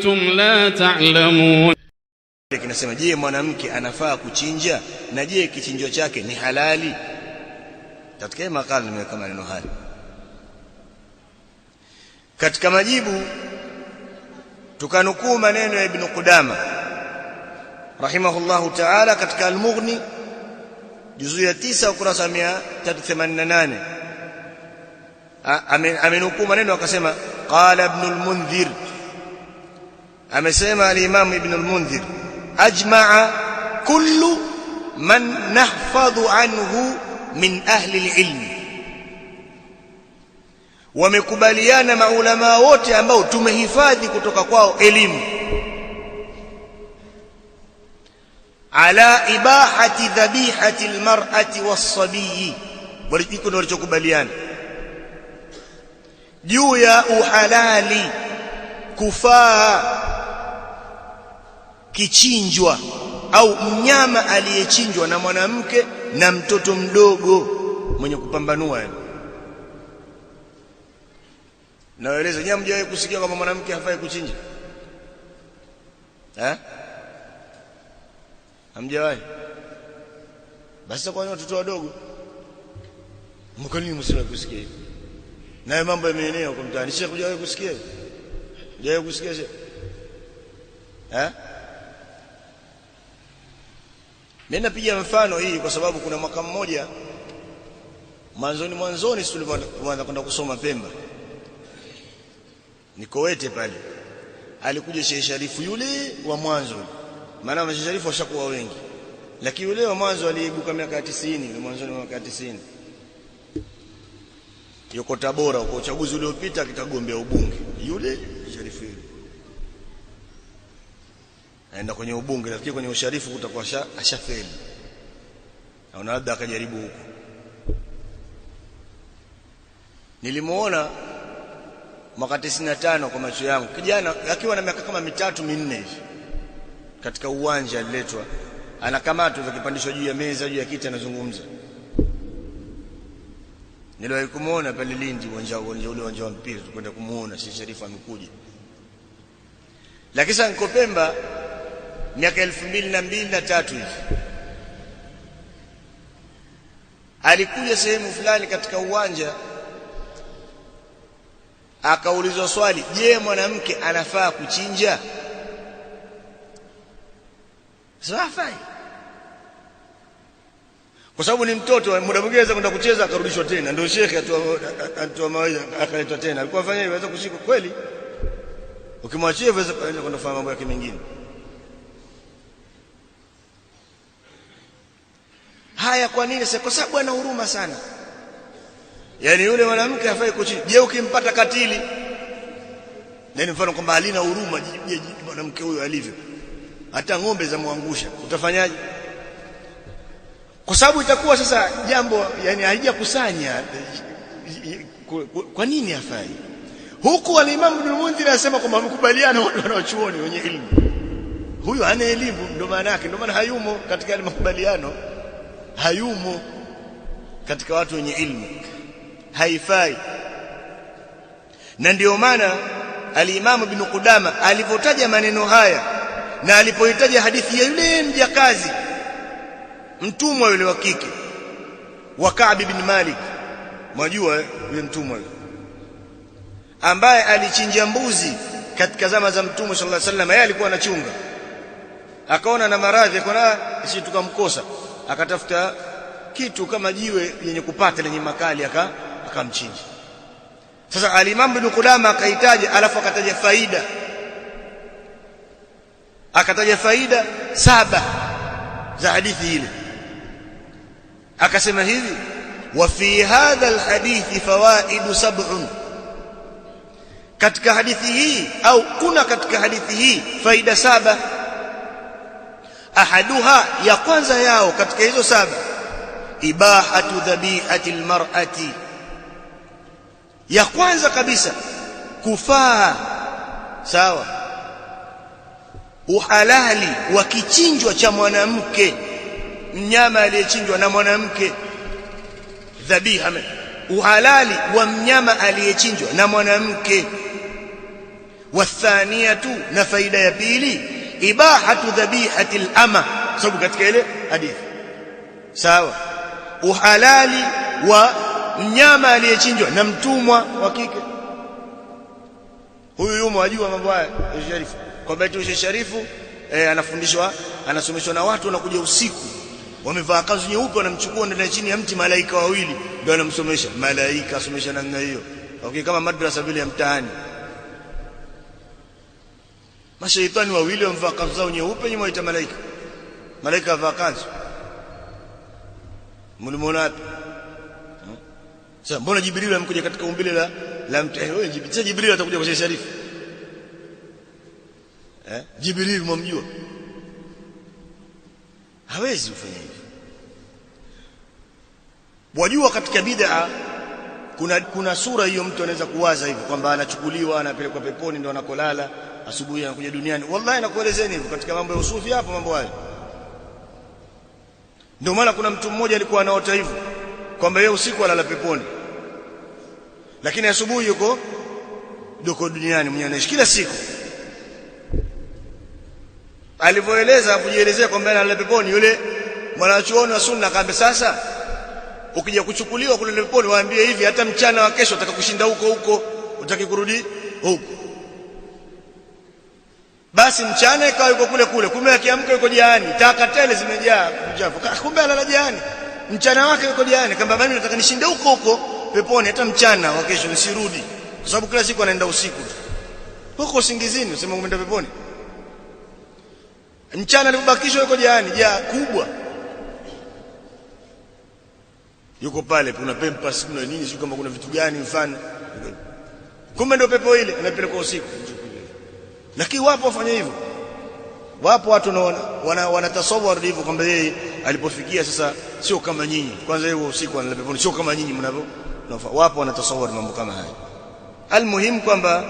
وأنتم لا تعلمون. Kinasema je, mwanamke anafaa kuchinja, na je kichinjo chake ni halali? Katika makala nimeweka maneno haya. Katika majibu tukanukuu maneno ya Ibn Qudama rahimahullahu ta'ala katika Al-Mughni juzu ya 9 ukurasa 388. Amenukuu maneno akasema, qala Ibn al-Mundhir, amesema al-Imam Ibn al-Mundhir, ajma'a kullu man nahfadhu anhu min ahli al-ilm, wamekubaliana maulama wote ambao tumehifadhi kutoka kwao elimu, ala ibahati dhabihati almar'ati was-sabiyi, walijikuwa walichokubaliana juu ya uhalali kufaa kichinjwa au mnyama aliyechinjwa na mwanamke na mtoto mdogo mwenye kupambanua. Naeleza, nyinyi mjawahi kusikia kama mwanamke hafai kuchinja? Hamjawahi? Basi kwa nini watoto wadogo mkonini msina kusikia hivi? Na mambo yameenea huko mtaani. Sheikh, hujawahi kusikia? Hujawahi kusikia Sheikh? Mimi napiga mfano hii kwa sababu kuna mwaka mmoja mwanzoni tulipoanza kwenda kusoma Pemba, Nikowete pale, alikuja Sheikh Sharifu yule wa mwanzo. Maana Sheikh Sharifu washakuwa wengi, lakini yule wa mwanzo aliibuka miaka 90, yule mwanzoni miaka 90. Yuko Tabora kwa uchaguzi uliopita akitagombea ubunge. Yule Sharifu yule aenda kwenye ubunge, lakini kwenye usharifu kutakuwa ashafeli, au labda akajaribu huko. Nilimuona mwaka 95 kwa macho yangu, kijana akiwa na miaka kama 3-4 hivi, katika uwanja aliletwa, anakamatwa akipandishwa juu ya meza, juu ya kiti, anazungumza. Niliwahi kumuona pale Lindi, uwanja wa mpira, tukwenda kumuona Sheikh Sharifu amekuja. Lakini sasa niko Pemba miaka 2002 na 3 hivi, alikuja sehemu fulani katika uwanja, akaulizwa swali, je, mwanamke anafaa kuchinja? Hafai, kwa sababu ni mtoto, muda mwingine kwenda kucheza akarudishwa tena. Ndio shekhe atoa mawaidha akaletwa tena. Alikuwa afanya hivyo, aweza kushika kweli, ukimwachia aweza kwenda kufanya mambo yake mengine. Haya, kwa nini? Kwa sababu ana huruma sana. Yaani yule mwanamke hafai kuchinja. Je, ukimpata katili, nani mfano kwamba halina huruma, je mwanamke huyo alivyo, hata ng'ombe za muangusha, utafanyaje? Kwa sababu itakuwa sasa jambo yani haijakusanya. Kwa nini hafai? Huku al-Imam Ibn al-Mundhir anasema kwamba wamekubaliana wanachuoni wenye elimu. Huyu hana elimu, ndio maana yake, ndio maana hayumo katika ile makubaliano, hayumo katika watu wenye elimu, haifai. Na ndio maana al-Imam Ibn Qudama alipotaja maneno haya na alipoitaja hadithi ya yule mjakazi mtumwa yule wa kike wa Ka'b bin Malik, mwajua yule mtumwa yule ambaye alichinja mbuzi katika zama za Mtume sallallahu alaihi wasallam. Yeye alikuwa anachunga, akaona na maradhi, akaona sisi tukamkosa, akatafuta kitu kama jiwe lenye kupata lenye makali, akamchinja. Sasa al-Imam Ibn Qudama akaitaja, alafu akataja faida, akataja faida 7 za hadithi ile. Akasema hivi, wa fi hadha alhadithi fawaid 7, katika hadithi hii au kuna katika hadithi hii faida 7. Ahaduha, ya kwanza yao katika hizo 7, ibahatu dhabihati almar'ati, ya kwanza kabisa kufaa sawa uhalali wa kichinjwa cha mwanamke, mnyama aliyechinjwa na mwanamke. Dhabiha, uhalali wa mnyama aliyechinjwa na mwanamke. Wathaniyatu, na faida ya pili, ibahatu dhabihati al-ama, sababu katika ile hadithi sawa, uhalali wa mnyama aliyechinjwa na mtumwa wa kike. Huyu yumo wajua mambo haya Sharifu, kwa Baitul Sharifu anafundishwa, anasomeshwa na watu wanakuja usiku, wamevaa kanzu nyeupe, wanamchukua ndani chini ya mti malaika wawili ndio wanamsomesha. Malaika asomesha namna hiyo, okay, kama madrasa vile ya mtaani. Mashaitani wawili wamevaa kanzu zao nyeupe, nyuma ita malaika. Malaika avaa kanzu, mlimuona wapi? Sasa mbona Jibril amekuja katika umbile la mtu? Wewe Jibril atakuja kwa Sharifu? Jibril mwamjua? Hawezi kufanya hivyo. Wajua katika bid'a kuna sura hiyo mtu anaweza kuwaza hivyo kwamba anachukuliwa anapelekwa peponi ndio anakolala, asubuhi anakuja duniani. Wallahi nakuelezeni hivyo, katika mambo ya usufi hapo mambo hayo. Ndio maana kuna mtu mmoja alikuwa anaota hivyo kwamba yeye usiku analala peponi, lakini asubuhi yuko duniani mwenyewe anaishi kila siku. Alivyoeleza kujielezea kwamba analala peponi, yule mwanachuoni wa sunna akamwambia, sasa ukija kuchukuliwa kule peponi waambie hivi, hata mchana wa kesho utaka kushinda huko, utaki kurudi huko. Basi mchana ikawa yuko kule, kumbe akiamka yuko jehani, taka tele zimejaa uchafu. Kumbe analala jehani, mchana wake yuko jehani, kamba mimi nataka nishinde huko peponi, hata mchana wa kesho nisirudi, kwa sababu kila siku anaenda usiku huko usingizini. Usema umeenda peponi, mchana alibakishwa yuko jehani, jaa kubwa, yuko pale, kuna pempas, kuna nini, sio kama kuna vitu gani mfano. Kumbe ndio pepo ile anapelekwa usiku. Lakini wapo wafanya hivyo, wapo watu wanatasawwar hivyo kwamba yeye alipofikia sasa sio kama nyinyi. Kwanza yeye usiku analala peponi, sio kama nyinyi mnavyo. Wapo wanatasawwar mambo kama haya. Almuhim kwamba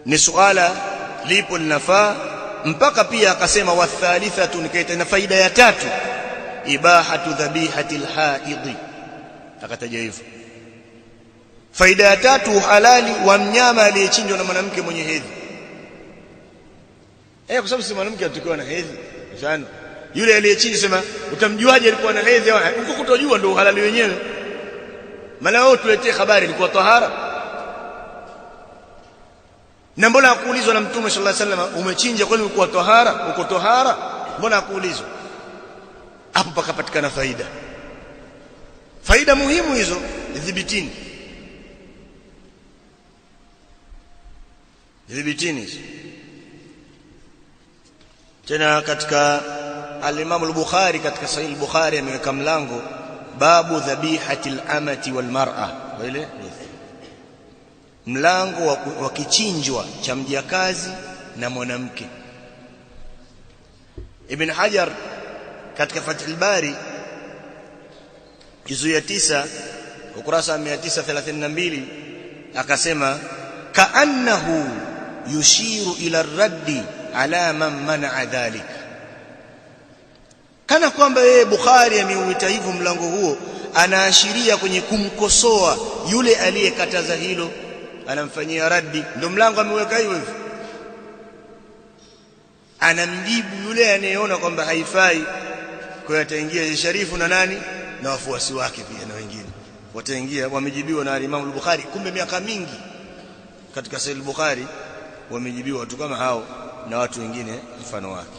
ni suala lipo linafaa, mpaka pia akasema wathalithatu, nikaita na faida ya tatu, ibahatu dhabihati alhaidhi, akataja hivyo. Faida ya tatu, halali wa mnyama aliyechinjwa na mwanamke mwenye hedhi. Kwa sababu si mwanamke atakuwa na hedhi. Mfano yule aliyechinjwa, sema utamjuaje alikuwa na hedhi au huko? Kutojua ndio halali wenyewe. Maana wewe tuletee habari ilikuwa tahara. Na mbona hakuulizwa na Mtume sallallahu alaihi wasallam, umechinja kwani ulikuwa tahara? Uko tahara? Mbona hakuulizwa? Hapo pakapatikana faida muhimu hizo, dhibitini tena. Katika al-Imam al-Bukhari, katika Sahih al-Bukhari ameweka mlango babu dhabihati al-amati wal mar'a, ile mlango wa kichinjwa cha mjakazi na mwanamke. Ibn Hajar katika Fath al-Bari juzu ya 9 ukurasa 932 akasema, kaannahu yushiru ila ar-raddi ala man mana'a dhalik, kana kwamba yeye Bukhari ameuita hivyo mlango huo, anaashiria kwenye kumkosoa yule aliyekataza hilo, anamfanyia raddi. Ndio mlango ameweka hivyo, anamjibu yule anayeona kwamba haifai. Kwa hiyo ataingia Sharifu na nani na wafuasi wake pia na wengine wataingia, wamejibiwa na Imam al-Bukhari. Kumbe miaka mingi katika Sahih al-Bukhari wamejibiwa watu kama hao na watu wengine mfano wake.